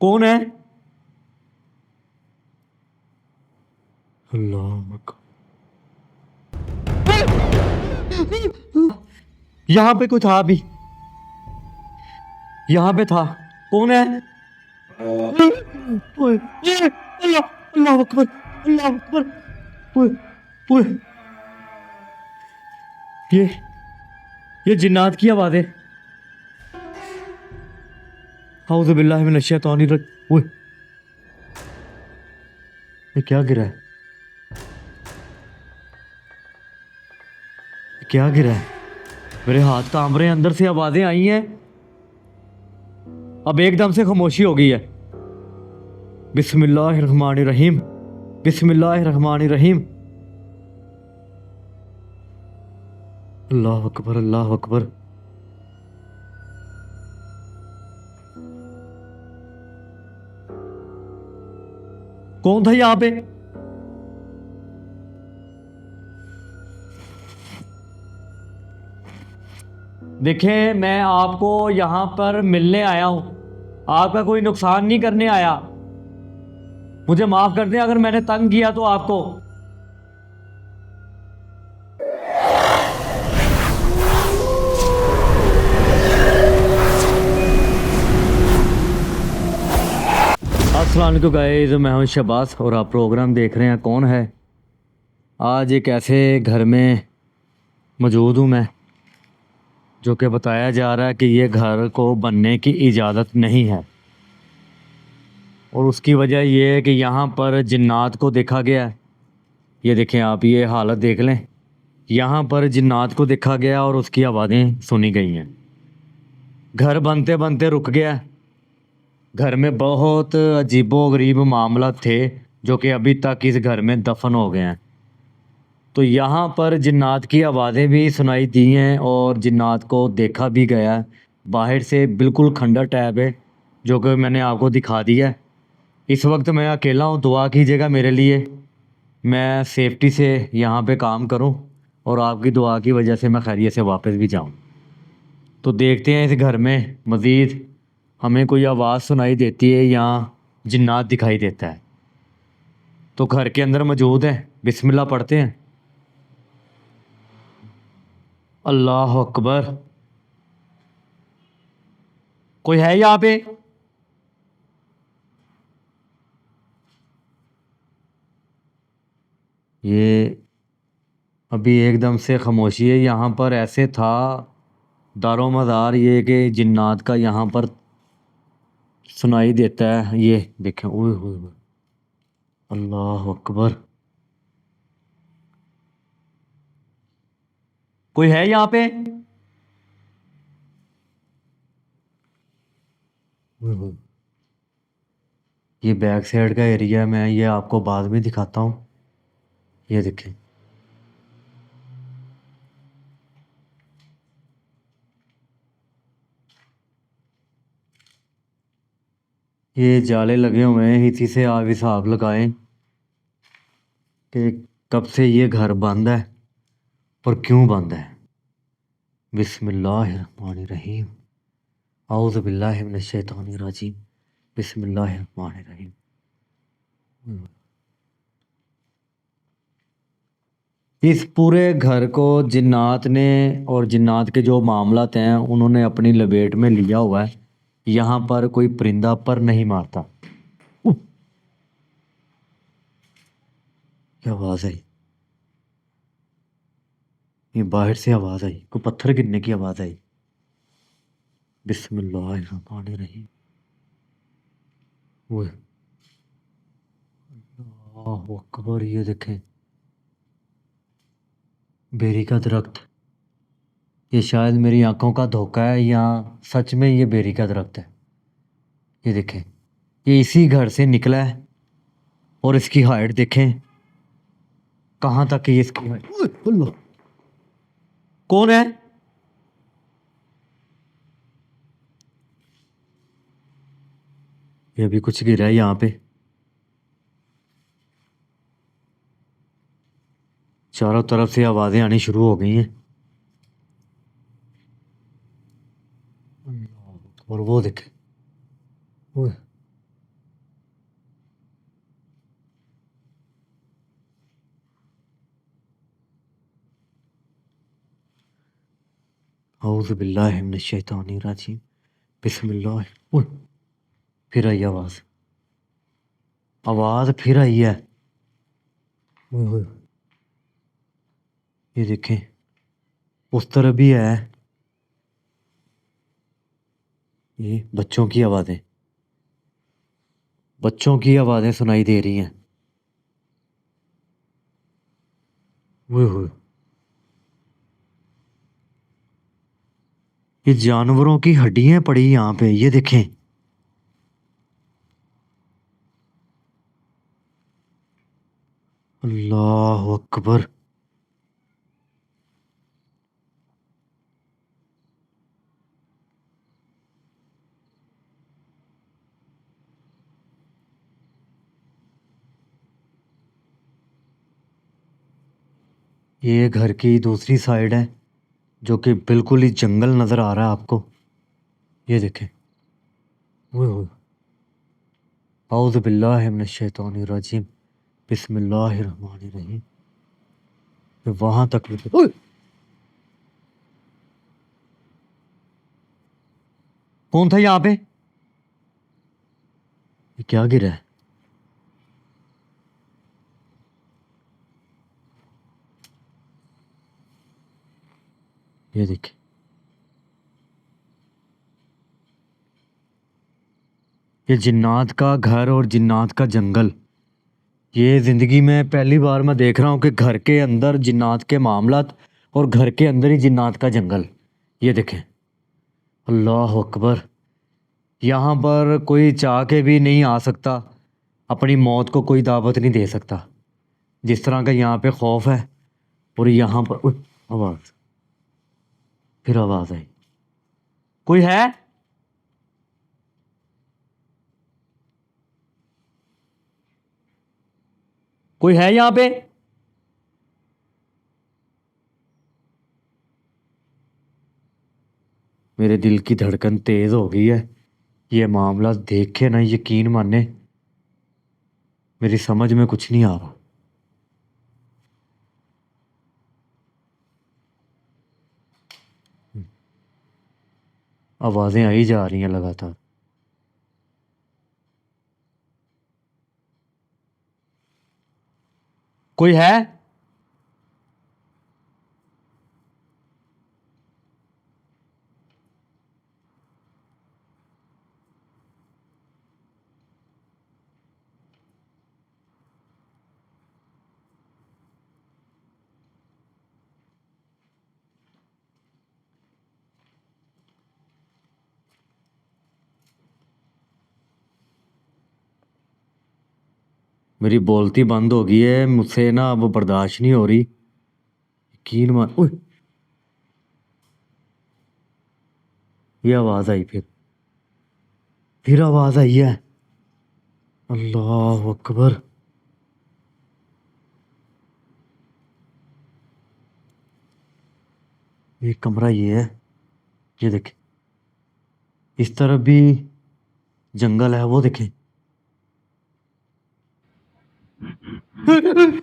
कौन है? अल्लाह अकबर। यहाँ पे कोई था अभी, यहाँ पे था। कौन है? ओए, अल्लाह अल्लाह अकबर, अल्लाह अकबर। ओए, ओए, ये ये जिन्नात की आवाज है। औज़ु बिल्लाहि मिनश शैतानिर रजीम। ओए, ये क्या गिरा है? ये क्या गिरा है? मेरे हाथ कांप रहे हैं, अंदर से आवाजें आई हैं। अब एकदम से खामोशी हो गई है। बिस्मिल्लाहिर्रहमानिर्रहीम, बिस्मिल्लाहिर्रहमानिर्रहीम। अल्लाह अकबर, अल्लाह अकबर। कौन था यहाँ पे? देखें, मैं आपको यहाँ पर मिलने आया हूँ, आपका कोई नुकसान नहीं करने आया। मुझे माफ कर दें अगर मैंने तंग किया तो आपको। अस्सलाम वालेकुम गाइस, मैं हूं शहबाज और आप प्रोग्राम देख रहे हैं कौन है। आज एक ऐसे घर में मौजूद हूं मैं, जो कि बताया जा रहा है कि ये घर को बनने की इजाज़त नहीं है। और उसकी वजह ये है कि यहाँ पर जिन्नात को देखा गया है। ये देखें आप, ये हालत देख लें। यहाँ पर जिन्नात को देखा गया और उसकी आवाज़ें सुनी गई हैं। घर बनते बनते रुक गया। घर में बहुत अजीबो गरीब मामला थे जो कि अभी तक इस घर में दफन हो गए हैं। तो यहाँ पर जिन्नात की आवाज़ें भी सुनाई दी हैं और जिन्नात को देखा भी गया है। बाहर से बिल्कुल खंडर टैब है, जो कि मैंने आपको दिखा दिया है। इस वक्त मैं अकेला हूँ, दुआ कीजिएगा मेरे लिए, मैं सेफ्टी से यहाँ पे काम करूँ और आपकी दुआ की वजह से मैं खैरियत से वापस भी जाऊँ। तो देखते हैं इस घर में मज़ीद हमें कोई आवाज़ सुनाई देती है या जिन्नात दिखाई देता है। तो घर के अंदर मौजूद है, बिस्मिल्लाह पढ़ते हैं। अल्लाह अकबर। कोई है यहाँ पे? ये अभी एकदम से खामोशी है। यहाँ पर ऐसे था दारो मदार ये कि जिन्नात का यहाँ पर सुनाई देता है। ये देखें, ओए होए होए, अल्लाह अकबर। कोई है यहाँ पे? ओए होए। ये बैक साइड का एरिया है, मैं ये आपको बाद में दिखाता हूँ। ये देखें, ये जाले लगे हुए हैं। इसी से आप हिसाब लगाएं कि कब से ये घर बंद है और क्यों बंद है। बिस्मिल्लाहिर्रहमानिर्रहीम, औज़ु बिल्लाहि मिनश शैतानिर रजीम, बिस्मिल्लाहिर्रहमानिर्रहीम। इस पूरे घर को जिन्नात ने और जिन्नात के जो मामलात हैं उन्होंने अपनी लपेट में लिया हुआ है। यहाँ पर कोई परिंदा पर नहीं मारता। उह, क्या आवाज़ आई? ये बाहर से आवाज़ आई, कोई पत्थर गिरने की आवाज़ आई। बिस्मिल्लाहिर्रहमानिर्रहीम। ओए, अल्लाहु अकबर। ये देखें, बेरी का दरख्त। ये शायद मेरी आंखों का धोखा है या सच में ये बेरी का दरख्त है। ये देखें, ये इसी घर से निकला है और इसकी हाइट देखें कहाँ तक ये इसकी हाइट। ओए, अल्लाह। कौन है? ये अभी कुछ गिरा है यहाँ पे। चारों तरफ से आवाज़ें आनी शुरू हो गई हैं। और वो देखे, ओए, औज़ु बिल्लाहि मिनश शैतानिर रजीम। बिस्मिल्लाह। ओए, फिर आई आवाज़। आवाज़ फिर आई है। ओए होए, ये देखें, उस तरफ भी है। ये बच्चों की आवाज़ें, बच्चों की आवाज़ें सुनाई दे रही हैं। ओए होए, ये जानवरों की हड्डियां पड़ी यहाँ पे, ये देखें। अल्लाह अकबर। ये घर की दूसरी साइड है जो कि बिल्कुल ही जंगल नज़र आ रहा है आपको। ये देखें। ओए होए, औज़ु बिल्लाहि मिनश शैतानिर रजीम। बिस्मिल्लाहिर रहमानिर रहीम। ये वहां तक भी। ओए, कौन था यहाँ पे? ये क्या गिरा है? ये देखें। ये जिन्नात का घर और जिन्नात का जंगल। ये ज़िंदगी में पहली बार मैं देख रहा हूँ कि घर के अंदर जिन्नात के मामलात और घर के अंदर ही जिन्नात का जंगल। ये देखें। अल्लाह अकबर। यहाँ पर कोई चाह के भी नहीं आ सकता, अपनी मौत को कोई दावत नहीं दे सकता। जिस तरह का यहाँ पे खौफ है। और यहाँ पर उय, आवाज़, फिर आवाज़ आई। कोई है? कोई है यहाँ पे? मेरे दिल की धड़कन तेज़ हो गई है। ये मामला देख के ना यकीन माने मेरी समझ में कुछ नहीं आ रहा। आवाज़ें आई जा रही हैं लगातार। कोई है? मेरी बोलती बंद हो गई है, मुझसे ना अब बर्दाश्त नहीं हो रही। यकीन मान। ओए, ये आवाज़ आई। फिर आवाज़ आई है। अल्लाह अकबर। ये कमरा ये है। ये देखें, इस तरफ भी जंगल है, वो देखें।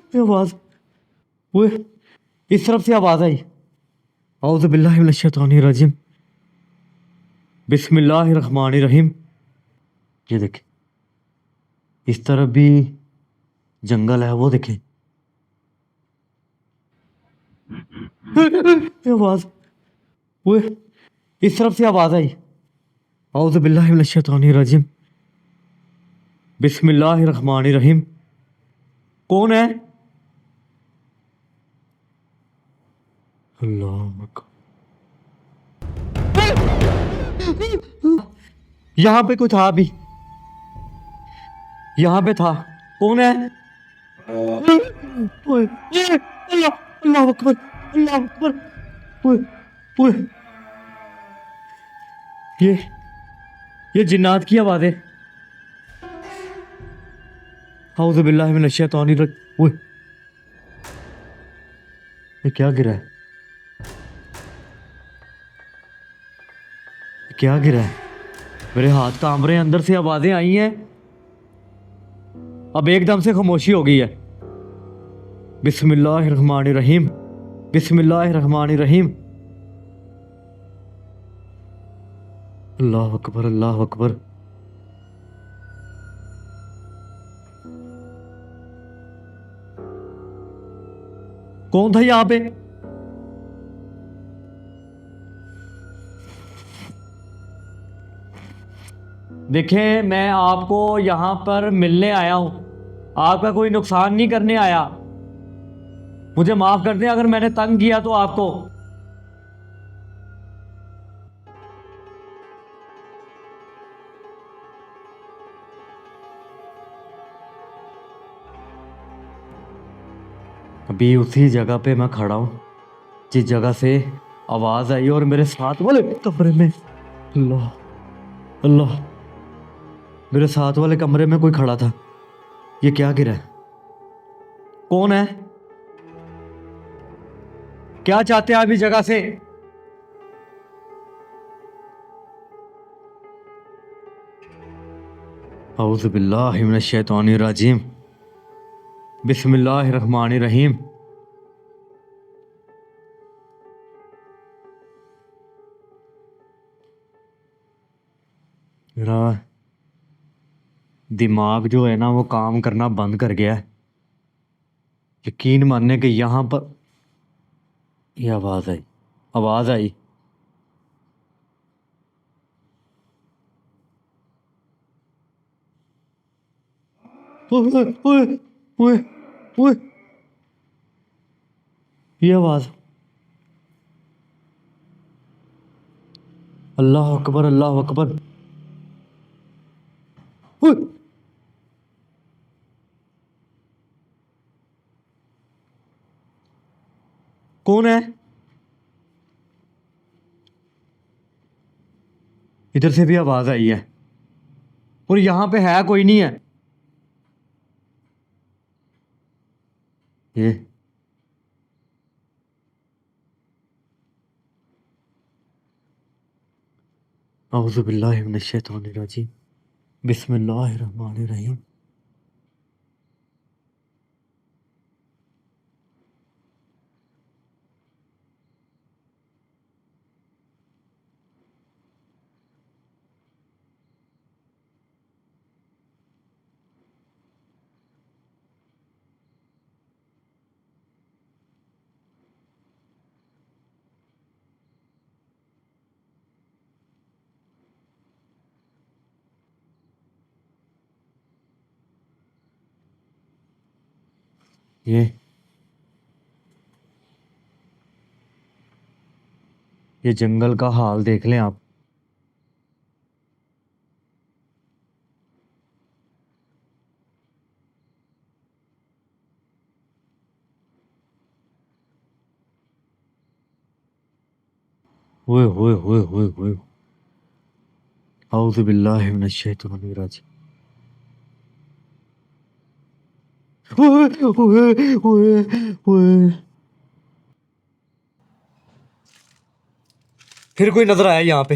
ये आवाज़। ओए, इस तरफ से आवाज़ आई। औज़ु बिल्लाहि मिनश शैतानिर रजीम। बिस्मिल्लाहिर रहमानिर रहीम। ये देखें, इस तरफ भी जंगल है, वो देखें। ये आवाज़। ओए, इस तरफ से आवाज़ आई। औज़ु बिल्लाहि मिनश शैतानिर रजीम। बिस्मिल्लाहिर रहमानिर रहीम। कौन है? अल्लाह अकबर। यहाँ पे कोई था अभी, यहाँ पे था। कौन है? ओए, अल्लाह, अल्लाह अकबर, अल्लाह अकबर। ओए, ओए, ये ये जिन्नात की आवाज़ है। औज़ु बिल्लाहि मिनश शैतानिर रजीम। ओए, ये क्या गिरा है? ये क्या गिरा है? मेरे हाथ कांप रहे हैं, अंदर से आवाज़ें आई हैं, अब एकदम से खामोशी हो गई है। बिस्मिल्लाहिर्रहमानिर्रहीम। बिस्मिल्लाहिर्रहमानिर्रहीम। अल्लाह अकबर, अल्लाह अकबर। कौन था यहाँ पे? देखें, मैं आपको यहाँ पर मिलने आया हूँ, आपका कोई नुकसान नहीं करने आया। मुझे माफ कर दें अगर मैंने तंग किया तो आपको। अभी उसी जगह पे मैं खड़ा हूँ जिस जगह से आवाज आई और मेरे साथ वाले कमरे में, अल्लाह अल्लाह, मेरे साथ वाले कमरे में कोई खड़ा था। ये क्या गिरा है? कौन है? क्या चाहते हैं आप इस जगह से? औज़ु बिल्लाहि मिनश शैतानिर रजीम, बिस्मिल्लाहिर रहमानिर रहीम। मेरा दिमाग जो है ना वो काम करना बंद कर गया है। यकीन मानने के यहाँ पर ये आवाज आई, आवाज आई। ओए ओए ओए ओए, ये आवाज, अल्लाह अकबर, अल्लाह अकबर। ओए, कौन है? इधर से भी आवाज आई है और यहाँ पे है कोई नहीं है। ये औज़ु बिल्लाहि मिनश शैतानिर रजीम, बिस्मिल्लाहिर रहमानिर रहीम। ये जंगल का हाल देख लें आप। ओए होए होए होए होए, औज़ु बिल्लाहि मिनश शैतानिर रजीम। ओए ओए ओए ओए, फिर कोई नजर आया यहाँ पे?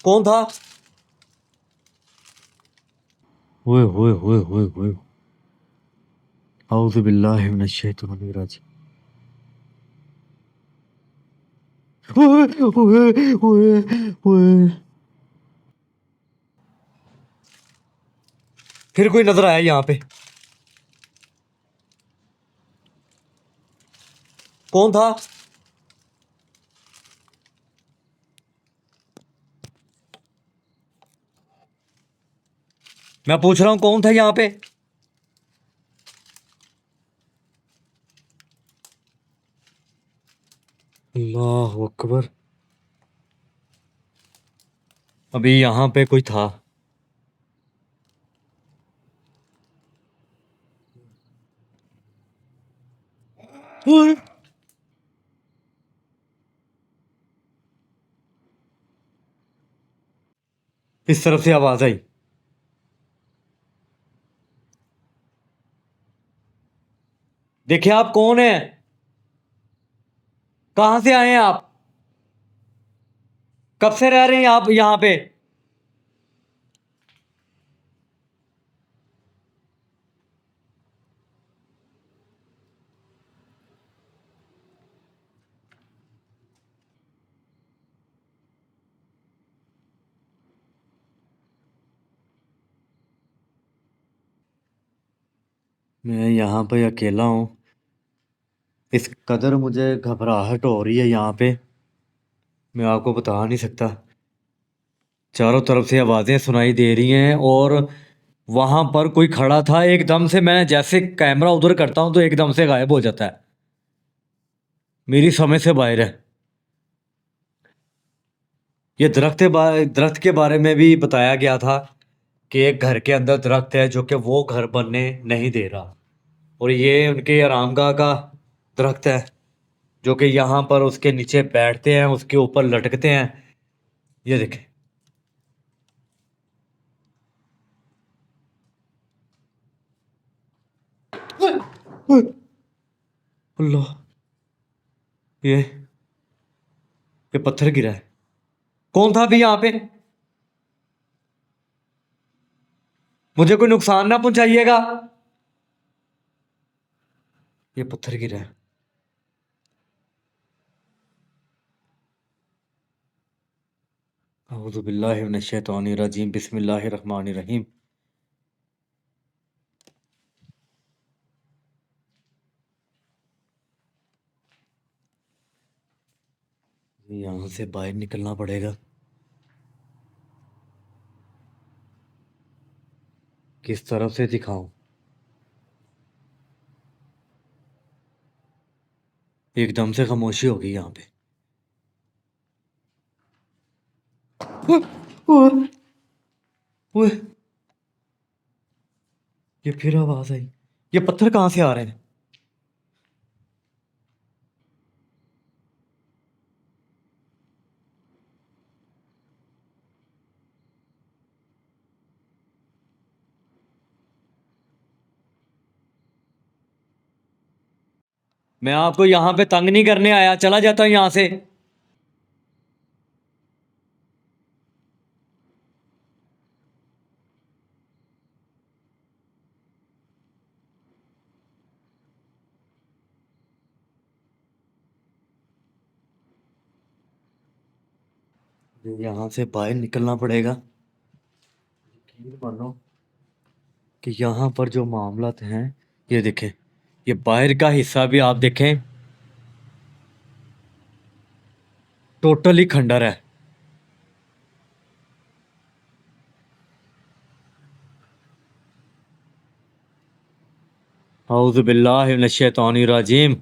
कौन था? ओए होए होए होए होए, औज़ु बिल्लाहि मिनश शैतानिर रजीम। ओए ओए ओए ओए, फिर कोई नजर आया यहाँ पे? कौन था? मैं पूछ रहा हूँ कौन था यहाँ पे? अल्लाह अकबर, अभी यहाँ पे कोई था। ओए, इस तरफ से आवाज आई। देखिए आप कौन है? कहाँ से आए हैं आप? कब से रह रहे हैं आप यहाँ पे? मैं यहाँ पे अकेला हूँ। इस कदर मुझे घबराहट हो रही है यहाँ पे, मैं आपको बता नहीं सकता। चारों तरफ से आवाज़ें सुनाई दे रही हैं और वहाँ पर कोई खड़ा था, एकदम से मैं जैसे कैमरा उधर करता हूँ तो एकदम से गायब हो जाता है। मेरी समझ से बाहर है। ये दरख्त के बारे में भी बताया गया था कि एक घर के अंदर दरख्त है जो कि वो घर बनने नहीं दे रहा, और ये उनके आरामगाह का दरख्त है जो कि यहाँ पर उसके नीचे बैठते हैं, उसके ऊपर लटकते हैं। ये देखें। अल्लाह, ये ये पत्थर गिरा है। कौन था अभी यहाँ पे? मुझे कोई नुकसान ना पहुंचाइएगा। ये पत्थर गिरा है। अऊज़ु बिल्लाहि मिनश शैतानिर रजीम, बिस्मिल्लाहिर रहमानिर रहीम। यहाँ से बाहर निकलना पड़ेगा। किस तरफ से दिखाऊं? एकदम से खामोशी हो गई यहाँ पे। ओए, ओए, ओए, ये फिर आवाज आई। ये पत्थर कहाँ से आ रहे हैं? मैं आपको यहाँ पे तंग नहीं करने आया, चला जाता हूँ यहाँ से। मुझे यहाँ से बाहर निकलना पड़ेगा। यकीन मानो कि यहाँ पर जो मामलात हैं, ये देखें, ये बाहर का हिस्सा भी आप देखें, टोटली खंडर है। औज़ु बिल्लाहि मिनश शैतानिर रजीम।